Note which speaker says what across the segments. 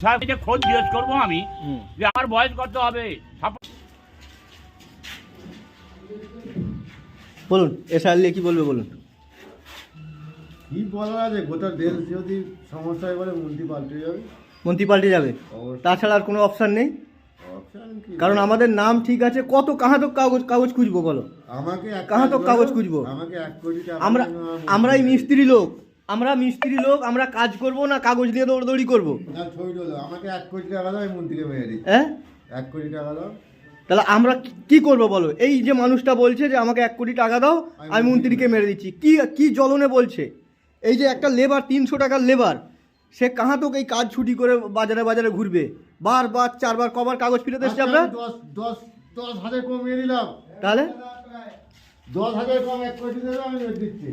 Speaker 1: সাহেবকে খোঁজ জিজ্ঞেস করবো আমি যে আমার বয়স কত হবে।
Speaker 2: বলুন এসআর নিয়ে কি বলবে বলুন।
Speaker 3: কি বলার আছে, গোটা দেশ যদি সমস্যায় বলে মন্ত্রী পাল্টে যাবে।
Speaker 2: মন্ত্রী পাল্টে যাবে, তাছাড়া আর কোনো অপশান নেই। কারণ আমাদের নাম ঠিক আছে, কত কাহাতক কাগজ খুঁজবো বলো,
Speaker 3: আমাকে
Speaker 2: কাহাতক কাগজ খুঁজবো।
Speaker 3: আমাকে 1 কোটি টাকা
Speaker 2: আমরাই মিস্ত্রি লোক, আমরা কাজ করব না কাগজ নিয়ে দৌড়দৌড়ি করবো।
Speaker 3: না ছবি তোলো, আমাকে 1 কোটি টাকা দাও, আমি মন্ত্রীকে মেরে দিই।
Speaker 2: হ্যাঁ
Speaker 3: 1 কোটি টাকা দাও,
Speaker 2: তাহলে আমরা কি করবো বলো। এই যে মানুষটা বলছে যে আমাকে 1 কোটি টাকা দাও, আমি মন্ত্রীকে মেরে দিচ্ছি, কি জ্বলনে বলছে। এই যে একটা লেবার 300 টাকার লেবার, সে কাহা তো এই কাজ ছুটি করে বাজারে বাজারে ঘুরবে, বারবার 4 বার কবার কাগজ ফিরে এসছে। আমরা
Speaker 3: 10,000 কমিয়ে দিলাম,
Speaker 2: তাহলে
Speaker 3: 10,000 কম 1 কোটি দেবে, আমি মেরে দিচ্ছি।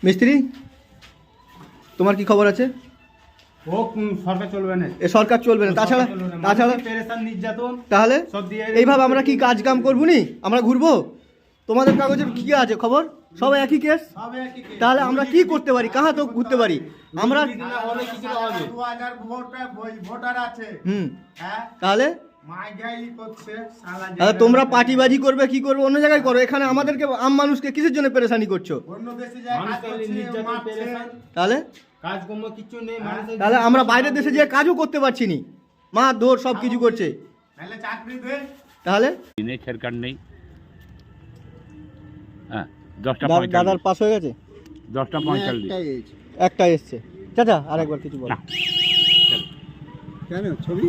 Speaker 2: মিস্ত্রি তোমার কি খবর আছে?
Speaker 4: ও সরকার চলবে না,
Speaker 2: এ সরকার চলবে না, তাছাড়া
Speaker 4: পেরেশান নির্যাতন
Speaker 2: তাহলে
Speaker 4: সব দিয়ে
Speaker 2: এইভাবে আমরা কি কাজ কাম করবো নি? আমরা ঘুরবো? তোমাদের কাগজে কি আছে খবর? সব একই কেস। তাহলে আমরা কি করতে পারি, কাহা তো ঘুরতে পারি আমরা?
Speaker 3: ভোটার আছে,
Speaker 2: তাহলে তোমরা পার্টিবাজি করবে, কি করবে অন্য জায়গায় করো, এখানে আমাদেরকে আম মানুষকে কিসের জন্য পেরেশানি করছো? তাহলে
Speaker 4: কাজকর্ম কিছু নেই,
Speaker 2: তাহলে আমরা বাইরের দেশে যে কাজও করতে পারছি নি, মা দৌড় সব কিছু করছে। তাহলে
Speaker 1: সরকার নেই। হ্যাঁ 10টা
Speaker 2: দাদার পাস হয়ে গেছে,
Speaker 1: 10টা 45
Speaker 2: একটা এসছে। চাচা আরেকবার কিছু বল।
Speaker 3: কেন ছবি